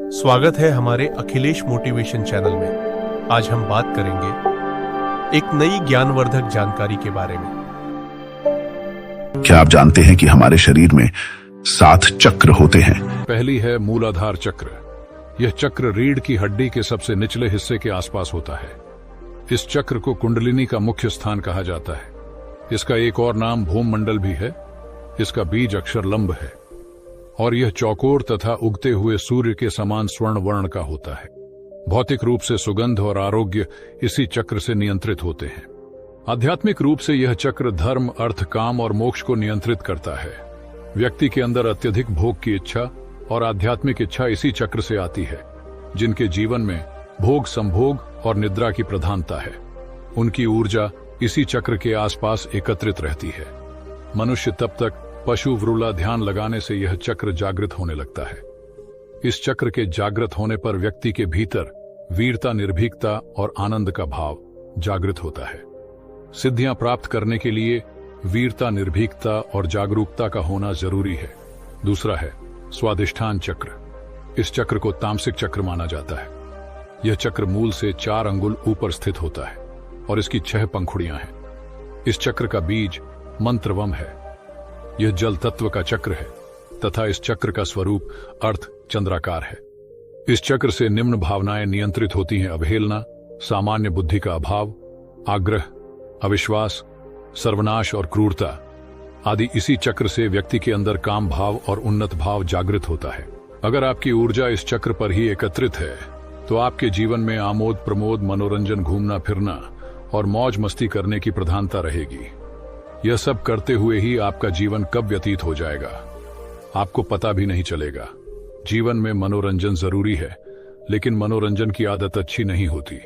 स्वागत है हमारे अखिलेश मोटिवेशन चैनल में। आज हम बात करेंगे एक नई ज्ञानवर्धक जानकारी के बारे में। क्या आप जानते हैं कि हमारे शरीर में 7 चक्र होते हैं? पहली है मूलाधार चक्र। यह चक्र रीढ़ की हड्डी के सबसे निचले हिस्से के आसपास होता है। इस चक्र को कुंडलिनी का मुख्य स्थान कहा जाता है। इसका एक और नाम भूमंडल भी है। इसका बीज अक्षर लंब है और यह चौकोर तथा उगते हुए सूर्य के समान स्वर्ण वर्ण का होता है। भौतिक रूप से सुगंध और आरोग्य इसी चक्र से नियंत्रित होते हैं। आध्यात्मिक रूप से यह चक्र धर्म, अर्थ, काम और मोक्ष को नियंत्रित करता है। व्यक्ति के अंदर अत्यधिक भोग की इच्छा और आध्यात्मिक इच्छा इसी चक्र से आती है। जिनके जीवन में भोग, संभोग और निद्रा की प्रधानता है, उनकी ऊर्जा इसी चक्र के आसपास एकत्रित रहती है। मनुष्य तब तक पशु व्रूला ध्यान लगाने से यह चक्र जागृत होने लगता है। इस चक्र के जागृत होने पर व्यक्ति के भीतर वीरता, निर्भीकता और आनंद का भाव जागृत होता है। सिद्धियां प्राप्त करने के लिए वीरता, निर्भीकता और जागरूकता का होना जरूरी है। दूसरा है स्वादिष्ठान चक्र। इस चक्र को तामसिक चक्र माना जाता है। यह चक्र मूल से 4 अंगुल ऊपर स्थित होता है और इसकी 6 पंखुड़ियां हैं। इस चक्र का बीज मंत्रवम है। यह जल तत्व का चक्र है तथा इस चक्र का स्वरूप अर्थ चंद्राकार है। इस चक्र से निम्न भावनाएं नियंत्रित होती हैं: अवहेलना, सामान्य बुद्धि का अभाव, आग्रह, अविश्वास, सर्वनाश और क्रूरता आदि। इसी चक्र से व्यक्ति के अंदर काम भाव और उन्नत भाव जागृत होता है। अगर आपकी ऊर्जा इस चक्र पर ही एकत्रित है तो आपके जीवन में आमोद प्रमोद, मनोरंजन, घूमना फिरना और मौज मस्ती करने की प्रधानता रहेगी। यह सब करते हुए ही आपका जीवन कब व्यतीत हो जाएगा आपको पता भी नहीं चलेगा। जीवन में मनोरंजन जरूरी है, लेकिन मनोरंजन की आदत अच्छी नहीं होती।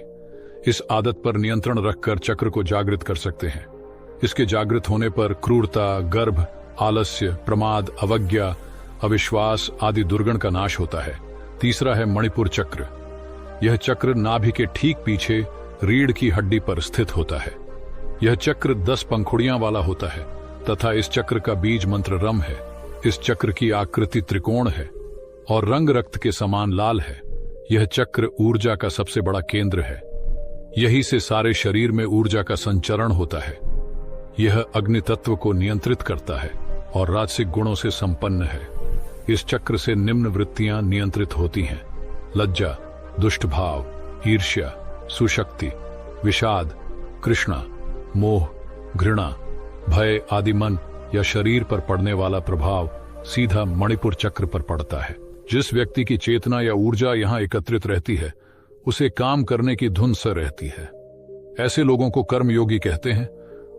इस आदत पर नियंत्रण रखकर चक्र को जागृत कर सकते हैं। इसके जागृत होने पर क्रूरता, गर्भ, आलस्य, प्रमाद, अवज्ञा, अविश्वास आदि दुर्गुण का नाश होता है। तीसरा है मणिपुर चक्र। यह चक्र नाभि के ठीक पीछे रीढ़ की हड्डी पर स्थित होता है। यह चक्र 10 पंखुड़ियां वाला होता है तथा इस चक्र का बीज मंत्र रम है। इस चक्र की आकृति त्रिकोण है और रंग रक्त के समान लाल है। यह चक्र ऊर्जा का सबसे बड़ा केंद्र है। यही से सारे शरीर में ऊर्जा का संचरण होता है। यह अग्नि तत्व को नियंत्रित करता है और राजसिक गुणों से संपन्न है। इस चक्र से निम्न वृत्तियां नियंत्रित होती हैं: लज्जा, दुष्ट भाव, ईर्ष्या, सुशक्ति, विषाद, कृष्णा, मोह, घृणा, भय आदि। मन या शरीर पर पड़ने वाला प्रभाव सीधा मणिपुर चक्र पर पड़ता है। जिस व्यक्ति की चेतना या ऊर्जा यहां एकत्रित रहती है उसे काम करने की धुन सा रहती है। ऐसे लोगों को कर्मयोगी कहते हैं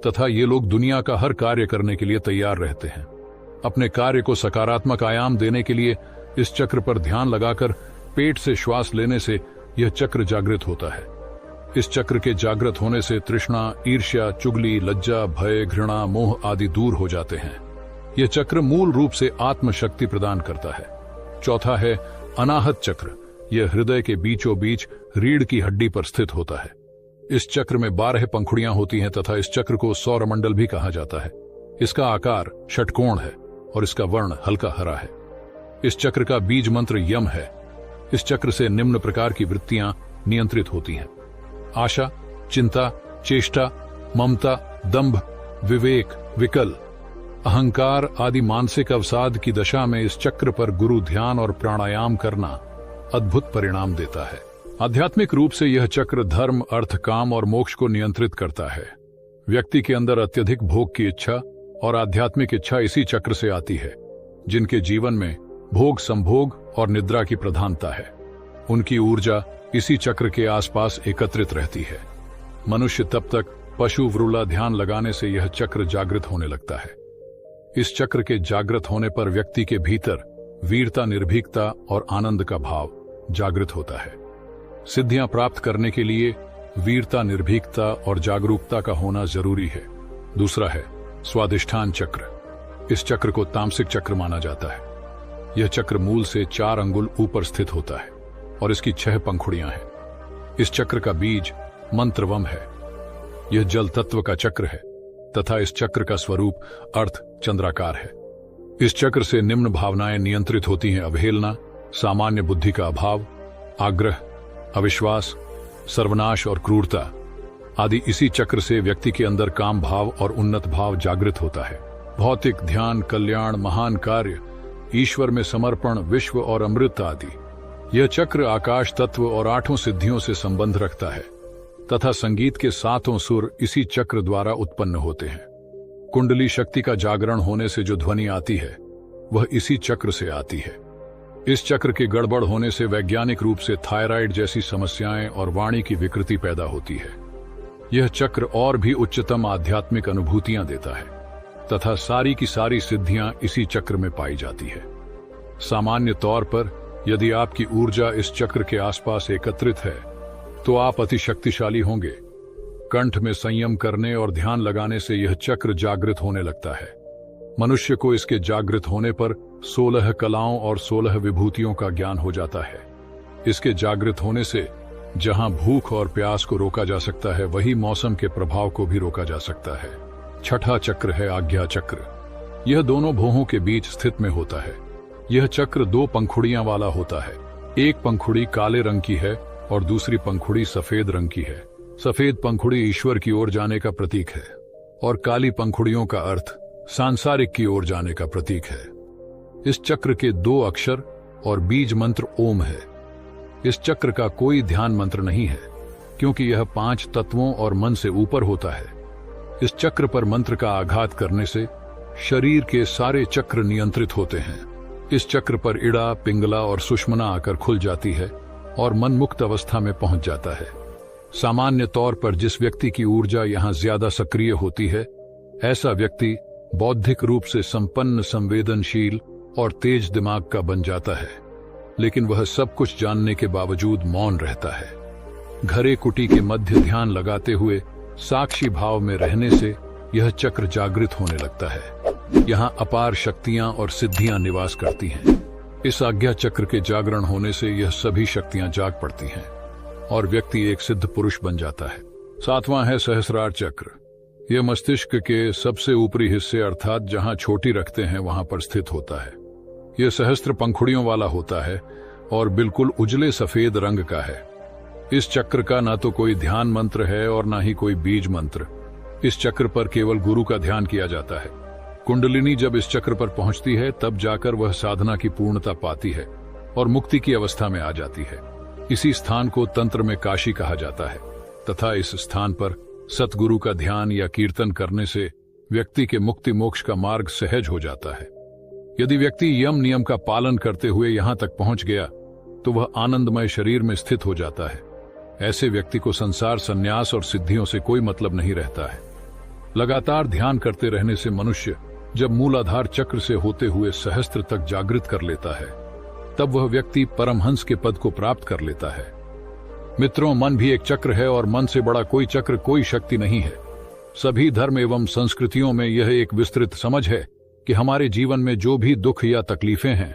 तथा ये लोग दुनिया का हर कार्य करने के लिए तैयार रहते हैं। अपने कार्य को सकारात्मक आयाम देने के लिए इस चक्र पर ध्यान लगाकर पेट से श्वास लेने से यह चक्र जागृत होता है। इस चक्र के जागृत होने से तृष्णा, ईर्ष्या, चुगली, लज्जा, भय, घृणा, मोह आदि दूर हो जाते हैं। यह चक्र मूल रूप से आत्मशक्ति प्रदान करता है। चौथा है अनाहत चक्र। यह हृदय के बीचों बीच रीढ़ की हड्डी पर स्थित होता है। इस चक्र में 12 पंखुड़ियां होती हैं तथा इस चक्र को सौरमंडल भी कहा जाता है। इसका आकार षटकोण है और इसका वर्ण हल्का हरा है। इस चक्र का बीज मंत्र यम है। इस चक्र से निम्न प्रकार की वृत्तियां नियंत्रित होती हैं: आशा, चिंता, चेष्टा, ममता, दंभ, विवेक, विकल, अहंकार आदि। मानसिक अवसाद की दशा में इस चक्र पर गुरु ध्यान और प्राणायाम करना अद्भुत परिणाम देता है। आध्यात्मिक रूप से यह चक्र धर्म, अर्थ, काम और मोक्ष को नियंत्रित करता है। व्यक्ति के अंदर अत्यधिक भोग की इच्छा और आध्यात्मिक इच्छा इसी चक्र से आती है। जिनके जीवन में भोग, संभोग और निद्रा की प्रधानता है, उनकी ऊर्जा इसी चक्र के आसपास एकत्रित रहती है। मनुष्य तब तक पशु व्रूला ध्यान लगाने से यह चक्र जागृत होने लगता है। इस चक्र के जागृत होने पर व्यक्ति के भीतर वीरता, निर्भीकता और आनंद का भाव जागृत होता है। सिद्धियां प्राप्त करने के लिए वीरता, निर्भीकता और जागरूकता का होना जरूरी है। दूसरा है स्वादिष्ठान चक्र। इस चक्र को तामसिक चक्र माना जाता है। यह चक्र मूल से 4 अंगुल ऊपर स्थित होता है और इसकी 6 पंखुड़ियां हैं। इस चक्र का बीज मंत्रवम है। यह जल तत्व का चक्र है तथा इस चक्र का स्वरूप अर्थ चंद्राकार है। इस चक्र से निम्न भावनाएं नियंत्रित होती हैं: अवहेलना, सामान्य बुद्धि का अभाव, आग्रह, अविश्वास, सर्वनाश और क्रूरता आदि इसी चक्र से व्यक्ति के अंदर काम भाव और उन्नत भाव जागृत होता है। भौतिक, ध्यान, कल्याण, महान कार्य, ईश्वर में समर्पण, विश्व और अमृत आदि। यह चक्र आकाश तत्व और 8 सिद्धियों से संबंध रखता है तथा संगीत के 7 सुर इसी चक्र द्वारा उत्पन्न होते हैं। कुंडली शक्ति का जागरण होने से जो ध्वनि आती है वह इसी चक्र से आती है। इस चक्र के गड़बड़ होने से वैज्ञानिक रूप से थायराइड जैसी समस्याएं और वाणी की विकृति पैदा होती है। यह चक्र और भी उच्चतम आध्यात्मिक अनुभूतियां देता है तथा सारी की सारी सिद्धियां इसी चक्र में पाई जाती है। सामान्य तौर पर यदि आपकी ऊर्जा इस चक्र के आसपास एकत्रित है तो आप अति शक्तिशाली होंगे। कंठ में संयम करने और ध्यान लगाने से यह चक्र जागृत होने लगता है। मनुष्य को इसके जागृत होने पर 16 कलाओं और 16 विभूतियों का ज्ञान हो जाता है। इसके जागृत होने से जहां भूख और प्यास को रोका जा सकता है वही मौसम के प्रभाव को भी रोका जा सकता है। छठा चक्र है आज्ञा चक्र। यह दोनों भौहों के बीच स्थित में होता है। यह चक्र 2 पंखुड़ियां वाला होता है। एक पंखुड़ी काले रंग की है और दूसरी पंखुड़ी सफेद रंग की है। सफेद पंखुड़ी ईश्वर की ओर जाने का प्रतीक है और काली पंखुड़ियों का अर्थ सांसारिक की ओर जाने का प्रतीक है। इस चक्र के 2 अक्षर और बीज मंत्र ओम है। इस चक्र का कोई ध्यान मंत्र नहीं है क्योंकि यह 5 तत्वों और मन से ऊपर होता है। इस चक्र पर मंत्र का आघात करने से शरीर के सारे चक्र नियंत्रित होते हैं। इस चक्र पर इड़ा, पिंगला और सुषुम्ना आकर खुल जाती है और मन मुक्त अवस्था में पहुंच जाता है। सामान्य तौर पर जिस व्यक्ति की ऊर्जा यहां ज्यादा सक्रिय होती है ऐसा व्यक्ति बौद्धिक रूप से संपन्न, संवेदनशील और तेज दिमाग का बन जाता है, लेकिन वह सब कुछ जानने के बावजूद मौन रहता है। घरे कुटी के मध्य ध्यान लगाते हुए साक्षी भाव में रहने से यह चक्र जागृत होने लगता है। यहाँ अपार शक्तियां और सिद्धियां निवास करती हैं। इस आज्ञा चक्र के जागरण होने से यह सभी शक्तियां जाग पड़ती हैं और व्यक्ति एक सिद्ध पुरुष बन जाता है। 7वां है सहस्रार चक्र। यह मस्तिष्क के सबसे ऊपरी हिस्से अर्थात जहां छोटी रखते हैं वहां पर स्थित होता है। यह सहस्त्र पंखुड़ियों वाला होता है और बिल्कुल उजले सफेद रंग का है। इस चक्र का ना तो कोई ध्यान मंत्र है और ना ही कोई बीज मंत्र। इस चक्र पर केवल गुरु का ध्यान किया जाता है। कुंडलिनी जब इस चक्र पर पहुंचती है तब जाकर वह साधना की पूर्णता पाती है और मुक्ति की अवस्था में आ जाती है। इसी स्थान को तंत्र में काशी कहा जाता है तथा इस स्थान पर सतगुरु का ध्यान या कीर्तन करने से व्यक्ति के मुक्ति मोक्ष का मार्ग सहज हो जाता है। यदि व्यक्ति यम नियम का पालन करते हुए यहां तक पहुंच गया तो वह आनंदमय शरीर में स्थित हो जाता है। ऐसे व्यक्ति को संसार, संन्यास और सिद्धियों से कोई मतलब नहीं रहता है। लगातार ध्यान करते रहने से मनुष्य जब मूलाधार चक्र से होते हुए सहस्त्र तक जागृत कर लेता है तब वह व्यक्ति परमहंस के पद को प्राप्त कर लेता है। मित्रों, मन भी एक चक्र है और मन से बड़ा कोई चक्र, कोई शक्ति नहीं है। सभी धर्म एवं संस्कृतियों में यह एक विस्तृत समझ है कि हमारे जीवन में जो भी दुख या तकलीफें हैं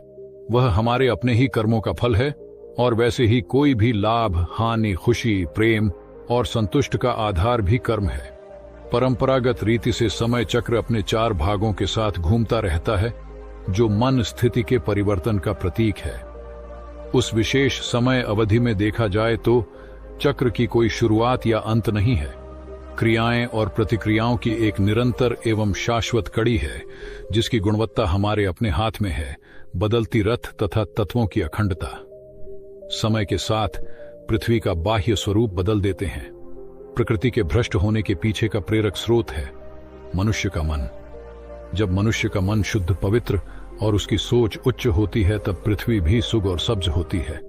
वह हमारे अपने ही कर्मों का फल है और वैसे ही कोई भी लाभ, हानि, खुशी, प्रेम और संतुष्ट का आधार भी कर्म है। परंपरागत रीति से समय चक्र अपने 4 भागों के साथ घूमता रहता है जो मन स्थिति के परिवर्तन का प्रतीक है। उस विशेष समय अवधि में देखा जाए तो चक्र की कोई शुरुआत या अंत नहीं है। क्रियाएं और प्रतिक्रियाओं की एक निरंतर एवं शाश्वत कड़ी है जिसकी गुणवत्ता हमारे अपने हाथ में है। बदलती रथ तथा तत्वों की अखंडता समय के साथ पृथ्वी का बाह्य स्वरूप बदल देते हैं। प्रकृति के भ्रष्ट होने के पीछे का प्रेरक स्रोत है मनुष्य का मन। जब मनुष्य का मन शुद्ध, पवित्र और उसकी सोच उच्च होती है तब पृथ्वी भी सुग और सब्ज होती है।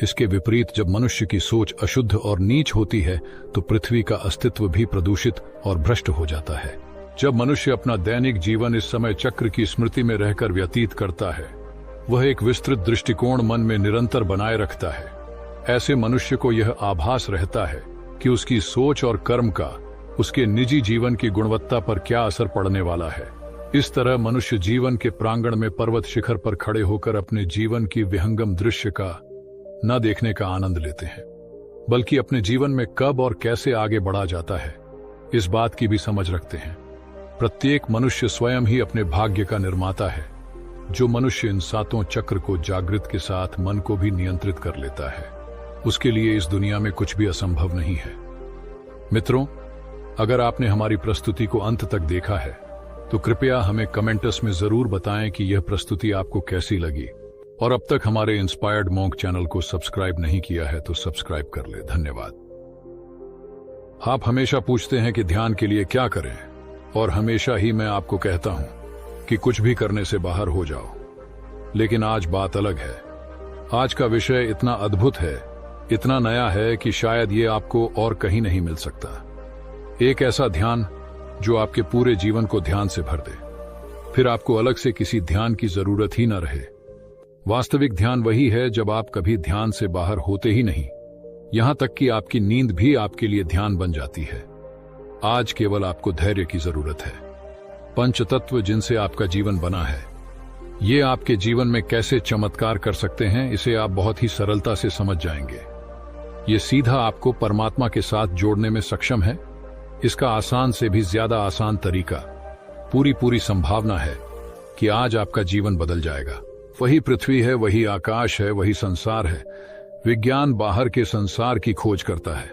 इसके विपरीत जब मनुष्य की सोच अशुद्ध और नीच होती है तो पृथ्वी का अस्तित्व भी प्रदूषित और भ्रष्ट हो जाता है। जब मनुष्य अपना दैनिक जीवन इस समय चक्र की स्मृति में रहकर व्यतीत करता है वह एक विस्तृत दृष्टिकोण मन में निरंतर बनाए रखता है। ऐसे मनुष्य को यह आभास रहता है कि उसकी सोच और कर्म का उसके निजी जीवन की गुणवत्ता पर क्या असर पड़ने वाला है। इस तरह मनुष्य जीवन के प्रांगण में पर्वत शिखर पर खड़े होकर अपने जीवन की विहंगम दृश्य का न देखने का आनंद लेते हैं बल्कि अपने जीवन में कब और कैसे आगे बढ़ा जाता है इस बात की भी समझ रखते हैं। प्रत्येक मनुष्य स्वयं ही अपने भाग्य का निर्माता है जो मनुष्य इन सातों चक्र को जागृत के साथ मन को भी नियंत्रित कर लेता है, उसके लिए इस दुनिया में कुछ भी असंभव नहीं है। मित्रों, अगर आपने हमारी प्रस्तुति को अंत तक देखा है तो कृपया हमें कमेंट्स में जरूर बताएं कि यह प्रस्तुति आपको कैसी लगी, और अब तक हमारे इंस्पायर्ड मॉन्क चैनल को सब्सक्राइब नहीं किया है तो सब्सक्राइब कर ले। धन्यवाद। आप हमेशा पूछते हैं कि ध्यान के लिए क्या करें, और हमेशा ही मैं आपको कहता हूं कि कुछ भी करने से बाहर हो जाओ। लेकिन आज बात अलग है। आज का विषय इतना अद्भुत है, इतना नया है कि शायद ये आपको और कहीं नहीं मिल सकता। एक ऐसा ध्यान जो आपके पूरे जीवन को ध्यान से भर दे, फिर आपको अलग से किसी ध्यान की जरूरत ही न रहे। वास्तविक ध्यान वही है जब आप कभी ध्यान से बाहर होते ही नहीं, यहां तक कि आपकी नींद भी आपके लिए ध्यान बन जाती है। आज केवल आपको धैर्य की जरूरत है। पंच तत्व जिनसे आपका जीवन बना है, ये आपके जीवन में कैसे चमत्कार कर सकते हैं, इसे आप बहुत ही सरलता से समझ जाएंगे। ये सीधा आपको परमात्मा के साथ जोड़ने में सक्षम है। इसका आसान से भी ज्यादा आसान तरीका, पूरी संभावना है कि आज आपका जीवन बदल जाएगा। वही पृथ्वी है, वही आकाश है, वही संसार है। विज्ञान बाहर के संसार की खोज करता है,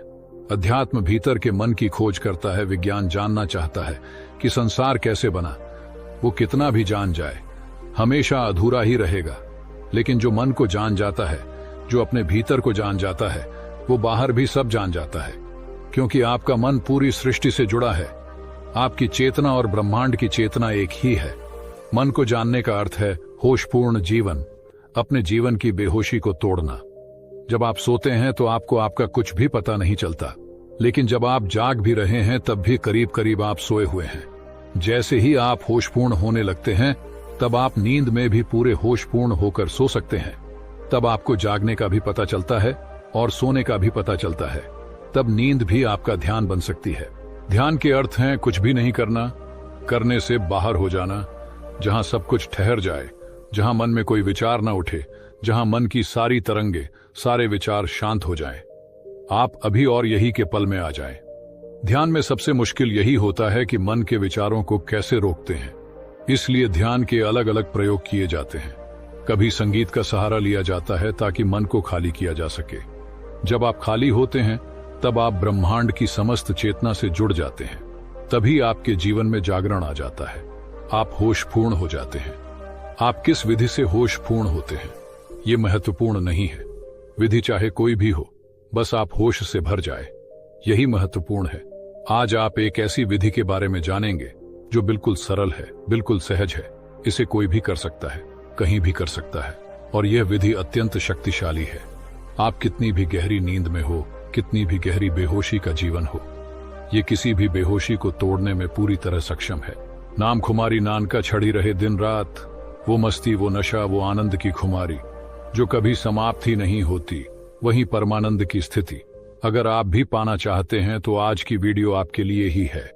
अध्यात्म भीतर के मन की खोज करता है। विज्ञान जानना चाहता है कि संसार कैसे बना। वो कितना भी जान जाए, हमेशा अधूरा ही रहेगा। लेकिन जो मन को जान जाता है, जो अपने भीतर को जान जाता है, वो बाहर भी सब जान जाता है। क्योंकि आपका मन पूरी सृष्टि से जुड़ा है। आपकी चेतना और ब्रह्मांड की चेतना एक ही है। मन को जानने का अर्थ है होशपूर्ण जीवन, अपने जीवन की बेहोशी को तोड़ना। जब आप सोते हैं तो आपको आपका कुछ भी पता नहीं चलता, लेकिन जब आप जाग भी रहे हैं तब भी करीब करीब आप सोए हुए हैं। जैसे ही आप होशपूर्ण होने लगते हैं, तब आप नींद में भी पूरे होशपूर्ण होकर सो सकते हैं। तब आपको जागने का भी पता चलता है और सोने का भी पता चलता है। तब नींद भी आपका ध्यान बन सकती है। ध्यान के अर्थ हैं कुछ भी नहीं करना, करने से बाहर हो जाना, जहां सब कुछ ठहर जाए, जहां मन में कोई विचार ना उठे, जहां मन की सारी तरंगे, सारे विचार शांत हो जाएं। आप अभी और यही के पल में आ जाएं। ध्यान में सबसे मुश्किल यही होता है कि मन के विचारों को कैसे रोकते हैं। इसलिए ध्यान के अलग अलग प्रयोग किए जाते हैं। कभी संगीत का सहारा लिया जाता है ताकि मन को खाली किया जा सके। जब आप खाली होते हैं तब आप ब्रह्मांड की समस्त चेतना से जुड़ जाते हैं। तभी आपके जीवन में जागरण आ जाता है। आप होशपूर्ण हो जाते हैं। आप किस विधि से होशपूर्ण होते हैं ये महत्वपूर्ण नहीं है। विधि चाहे कोई भी हो, बस आप होश से भर जाए, यही महत्वपूर्ण है। आज आप एक ऐसी विधि के बारे में जानेंगे जो बिल्कुल सरल है, बिल्कुल सहज है। इसे कोई भी कर सकता है, कहीं भी कर सकता है, और यह विधि अत्यंत शक्तिशाली है। आप कितनी भी गहरी नींद में हो, कितनी भी गहरी बेहोशी का जीवन हो, ये किसी भी बेहोशी को तोड़ने में पूरी तरह सक्षम है। नाम खुमारी नानका छड़ी रहे दिन रात, वो मस्ती, वो नशा, वो आनंद की खुमारी जो कभी समाप्त ही नहीं होती, वही परमानंद की स्थिति। अगर आप भी पाना चाहते हैं तो आज की वीडियो आपके लिए ही है।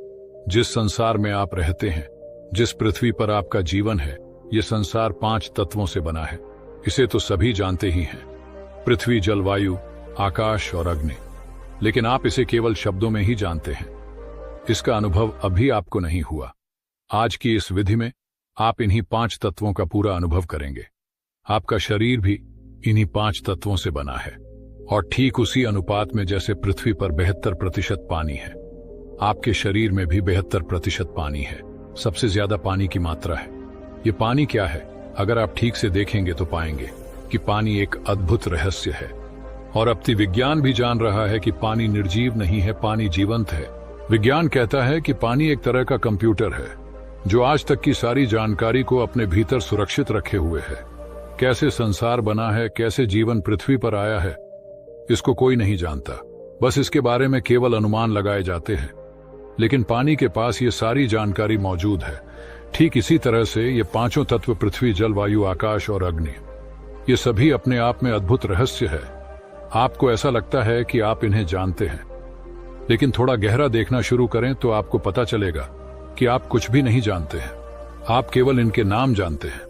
जिस संसार में आप रहते हैं, जिस पृथ्वी पर आपका जीवन है, ये संसार 5 तत्वों से बना है। इसे तो सभी जानते ही हैं, पृथ्वी, जलवायु, आकाश और अग्नि। लेकिन आप इसे केवल शब्दों में ही जानते हैं। इसका अनुभव अभी आपको नहीं हुआ। आज की इस विधि में आप इन्हीं 5 तत्वों का पूरा अनुभव करेंगे। आपका शरीर भी इन्हीं 5 तत्वों से बना है, और ठीक उसी अनुपात में जैसे पृथ्वी पर 72% पानी है, आपके शरीर में भी 72% पानी है। सबसे ज्यादा पानी की मात्रा है। ये पानी क्या है? अगर आप ठीक से देखेंगे तो पाएंगे कि पानी एक अद्भुत रहस्य है। और अब तो विज्ञान भी जान रहा है कि पानी निर्जीव नहीं है, पानी जीवंत है। विज्ञान कहता है कि पानी एक तरह का कंप्यूटर है जो आज तक की सारी जानकारी को अपने भीतर सुरक्षित रखे हुए है। कैसे संसार बना है, कैसे जीवन पृथ्वी पर आया है, इसको कोई नहीं जानता। बस इसके बारे में केवल अनुमान लगाए जाते हैं। लेकिन पानी के पास ये सारी जानकारी मौजूद है। ठीक इसी तरह से ये 5 तत्व, पृथ्वी, जलवायु, आकाश और अग्नि, ये सभी अपने आप में अद्भुत रहस्य है। आपको ऐसा लगता है कि आप इन्हें जानते हैं, लेकिन थोड़ा गहरा देखना शुरू करें तो आपको पता चलेगा कि आप कुछ भी नहीं जानते हैं। आप केवल इनके नाम जानते हैं।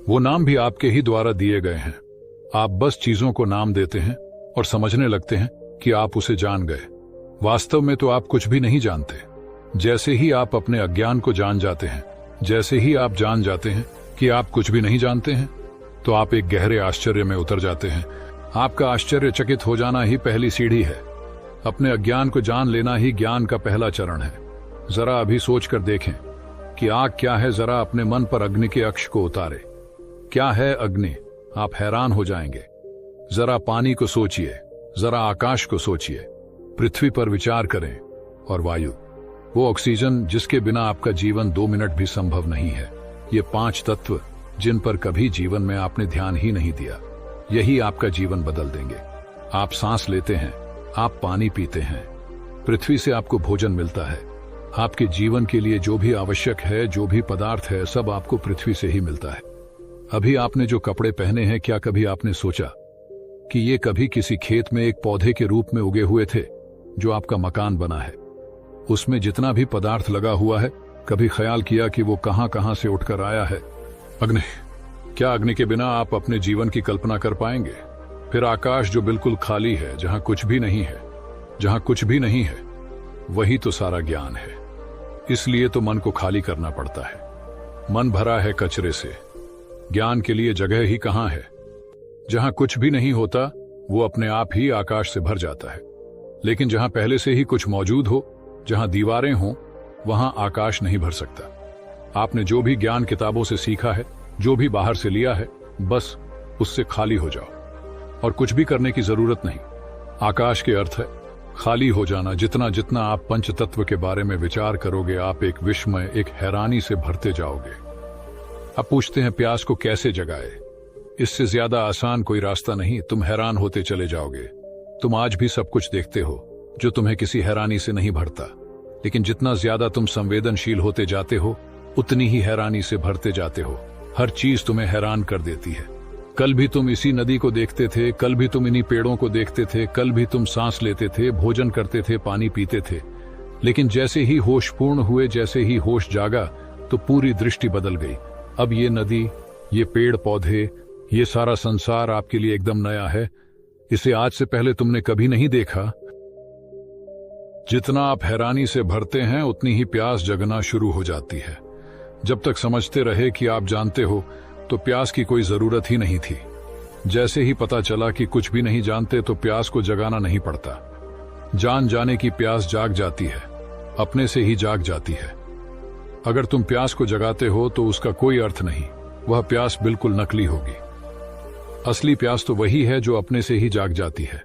वो नाम भी आपके ही द्वारा दिए गए हैं। आप बस चीजों को नाम देते हैं और समझने लगते हैं कि आप उसे जान गए। वास्तव में तो आप कुछ भी नहीं जानते। जैसे ही आप अपने अज्ञान को जान जाते हैं, जैसे ही आप जान जाते हैं कि आप कुछ भी नहीं जानते हैं, तो आप एक गहरे आश्चर्य में उतर जाते हैं। आपका आश्चर्यचकित हो जाना ही पहली सीढ़ी है। अपने अज्ञान को जान लेना ही ज्ञान का पहला चरण है। जरा अभी सोच कर देखें कि आग क्या है। जरा अपने मन पर अग्नि के अक्ष को उतारे। क्या है अग्नि? आप हैरान हो जाएंगे। जरा पानी को सोचिए, जरा आकाश को सोचिए, पृथ्वी पर विचार करें, और वायु, वो ऑक्सीजन जिसके बिना आपका जीवन 2 मिनट भी संभव नहीं है। ये 5 तत्व जिन पर कभी जीवन में आपने ध्यान ही नहीं दिया, यही आपका जीवन बदल देंगे। आप सांस लेते हैं, आप पानी पीते हैं, पृथ्वी से आपको भोजन मिलता है। आपके जीवन के लिए जो भी आवश्यक है, जो भी पदार्थ है, सब आपको पृथ्वी से ही मिलता है। अभी आपने जो कपड़े पहने हैं, क्या कभी आपने सोचा कि ये कभी किसी खेत में एक पौधे के रूप में उगे हुए थे जो आपका मकान बना है? उसमें जितना भी पदार्थ लगा हुआ है, कभी ख्याल किया कि वो कहां कहां से उठकर आया है? अग्नि, क्या अग्नि के बिना आप अपने जीवन की कल्पना कर पाएंगे? फिर आकाश जो बिल्कुल खाली है, जहां कुछ भी नहीं है। जहां कुछ भी नहीं है, वही तो सारा ज्ञान है। इसलिए तो मन को खाली करना पड़ता है। मन भरा है कचरे से। ज्ञान के लिए जगह ही कहां है? जहां कुछ भी नहीं होता, वो अपने आप ही आकाश से भर जाता है। लेकिन जहां पहले से ही कुछ मौजूद हो, जहां दीवारें हों, वहां आकाश नहीं भर सकता। आपने जो भी ज्ञान किताबों से सीखा है, जो भी बाहर से लिया है, बस उससे खाली हो जाओ और कुछ भी करने की जरूरत नहीं। आकाश के अर्थ है खाली हो जाना। जितना जितना आप पंच तत्व के बारे में विचार करोगे, आप एक विस्मय, एक हैरानी से भरते जाओगे। अब पूछते हैं, प्यास को कैसे जगाए? इससे ज्यादा आसान कोई रास्ता नहीं। तुम हैरान होते चले जाओगे। तुम आज भी सब कुछ देखते हो जो तुम्हें किसी हैरानी से नहीं भरता, लेकिन जितना ज्यादा तुम संवेदनशील होते जाते हो, उतनी ही हैरानी से भरते जाते हो। हर चीज तुम्हें हैरान कर देती है। कल भी तुम इसी नदी को देखते थे, कल भी तुम इन्हीं पेड़ों को देखते थे, कल भी तुम सांस लेते थे, भोजन करते थे, पानी पीते थे। लेकिन जैसे ही होश पूर्ण हुए, जैसे ही होश जागा, तो पूरी दृष्टि बदल गई। अब ये नदी, ये पेड़ पौधे, ये सारा संसार आपके लिए एकदम नया है। इसे आज से पहले तुमने कभी नहीं देखा। जितना आप हैरानी से भरते हैं, उतनी ही प्यास जगना शुरू हो जाती है। जब तक समझते रहे कि आप जानते हो, तो प्यास की कोई जरूरत ही नहीं थी। जैसे ही पता चला कि कुछ भी नहीं जानते, तो प्यास को जगाना नहीं पड़ता। जान जाने की प्यास जाग जाती है, अपने से ही जाग जाती है। अगर तुम प्यास को जगाते हो तो उसका कोई अर्थ नहीं। वह प्यास बिल्कुल नकली होगी। असली प्यास तो वही है जो अपने से ही जाग जाती है।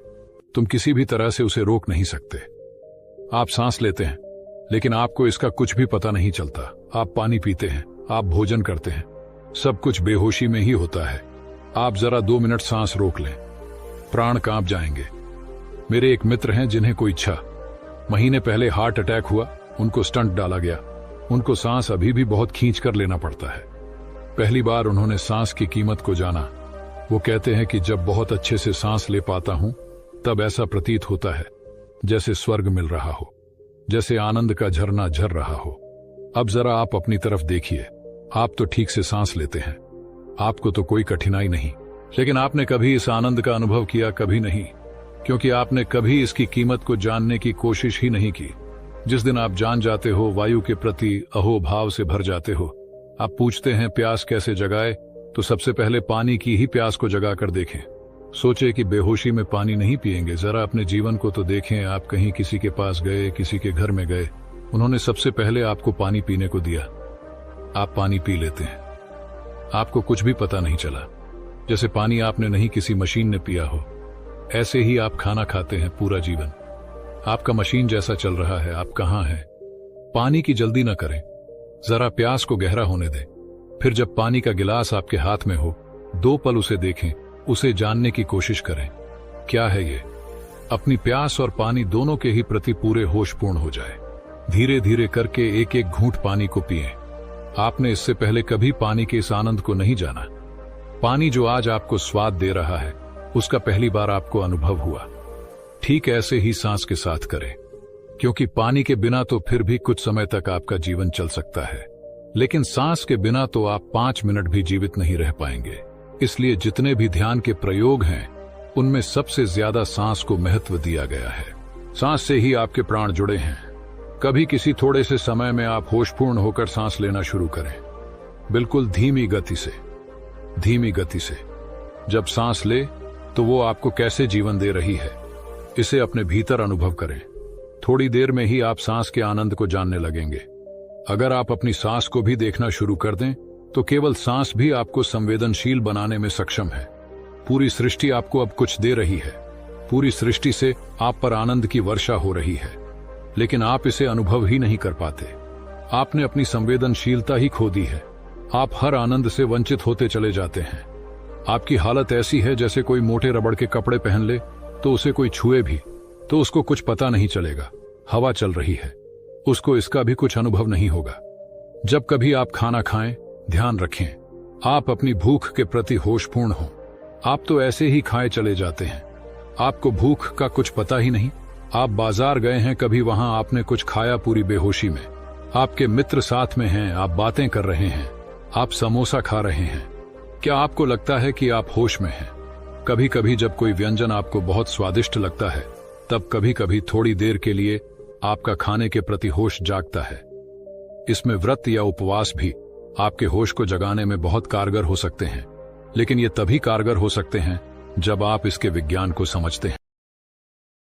तुम किसी भी तरह से उसे रोक नहीं सकते। आप सांस लेते हैं, लेकिन आपको इसका कुछ भी पता नहीं चलता। आप पानी पीते हैं, आप भोजन करते हैं, सब कुछ बेहोशी में ही होता है। आप जरा 2 मिनट सांस रोक लें, प्राण कांप जाएंगे। मेरे एक मित्र हैं जिन्हें कोई 6 महीने पहले हार्ट अटैक हुआ। उनको स्टंट डाला गया। उनको सांस अभी भी बहुत खींच कर लेना पड़ता है। पहली बार उन्होंने सांस की कीमत को जाना। वो कहते हैं कि जब बहुत अच्छे से सांस ले पाता हूं, तब ऐसा प्रतीत होता है जैसे स्वर्ग मिल रहा हो, जैसे आनंद का झरना झर रहा हो। अब जरा आप अपनी तरफ देखिए। आप तो ठीक से सांस लेते हैं, आपको तो कोई कठिनाई नहीं, लेकिन आपने कभी इस आनंद का अनुभव किया? कभी नहीं, क्योंकि आपने कभी इसकी कीमत को जानने की कोशिश ही नहीं की। जिस दिन आप जान जाते हो, वायु के प्रति अहोभाव से भर जाते हो। आप पूछते हैं प्यास कैसे जगाए, तो सबसे पहले पानी की ही प्यास को जगा कर देखें। सोचे कि बेहोशी में पानी नहीं पिएंगे। जरा अपने जीवन को तो देखें। आप कहीं किसी के पास गए, किसी के घर में गए, उन्होंने सबसे पहले आपको पानी पीने को दिया। आप पानी पी लेते हैं, आपको कुछ भी पता नहीं चला, जैसे पानी आपने नहीं किसी मशीन ने पिया हो। ऐसे ही आप खाना खाते हैं पूरा जीवन। आपका मशीन जैसा चल रहा है। आप कहां हैं? पानी की जल्दी न करें, जरा प्यास को गहरा होने दें। फिर जब पानी का गिलास आपके हाथ में हो, 2 पल उसे देखें, उसे जानने की कोशिश करें। क्या है ये? अपनी प्यास और पानी दोनों के ही प्रति पूरे होशपूर्ण हो जाए। धीरे धीरे करके एक एक घूंट पानी को पिएं। आपने इससे पहले कभी पानी के इस आनंद को नहीं जाना। पानी जो आज आपको स्वाद दे रहा है, उसका पहली बार आपको अनुभव हुआ। ठीक ऐसे ही सांस के साथ करें, क्योंकि पानी के बिना तो फिर भी कुछ समय तक आपका जीवन चल सकता है, लेकिन सांस के बिना तो आप 5 मिनट भी जीवित नहीं रह पाएंगे। इसलिए जितने भी ध्यान के प्रयोग हैं, उनमें सबसे ज्यादा सांस को महत्व दिया गया है। सांस से ही आपके प्राण जुड़े हैं। कभी किसी थोड़े से समय में आप होशपूर्ण होकर सांस लेना शुरू करें। बिल्कुल धीमी गति से। धीमी गति से जब सांस ले तो वो आपको कैसे जीवन दे रही है, इसे अपने भीतर अनुभव करें। थोड़ी देर में ही आप सांस के आनंद को जानने लगेंगे। अगर आप अपनी सांस को भी देखना शुरू कर दें तो केवल सांस भी आपको संवेदनशील बनाने में सक्षम है। पूरी सृष्टि आपको अब कुछ दे रही है। पूरी सृष्टि से आप पर आनंद की वर्षा हो रही है, लेकिन आप इसे अनुभव ही नहीं कर पाते। आपने अपनी संवेदनशीलता ही खो दी है। आप हर आनंद से वंचित होते चले जाते हैं। आपकी हालत ऐसी है जैसे कोई मोटे रबड़ के कपड़े पहन ले तो उसे कोई छुए भी तो उसको कुछ पता नहीं चलेगा। हवा चल रही है, उसको इसका भी कुछ अनुभव नहीं होगा। जब कभी आप खाना खाएं, ध्यान रखें आप अपनी भूख के प्रति होशपूर्ण हो। आप तो ऐसे ही खाए चले जाते हैं, आपको भूख का कुछ पता ही नहीं। आप बाजार गए हैं, कभी वहां आपने कुछ खाया पूरी बेहोशी में। आपके मित्र साथ में हैं, आप बातें कर रहे हैं, आप समोसा खा रहे हैं। क्या आपको लगता है कि आप होश में हैं? कभी कभी जब कोई व्यंजन आपको बहुत स्वादिष्ट लगता है, तब कभी कभी थोड़ी देर के लिए आपका खाने के प्रति होश जागता है। इसमें व्रत या उपवास भी आपके होश को जगाने में बहुत कारगर हो सकते हैं, लेकिन ये तभी कारगर हो सकते हैं जब आप इसके विज्ञान को समझते हैं।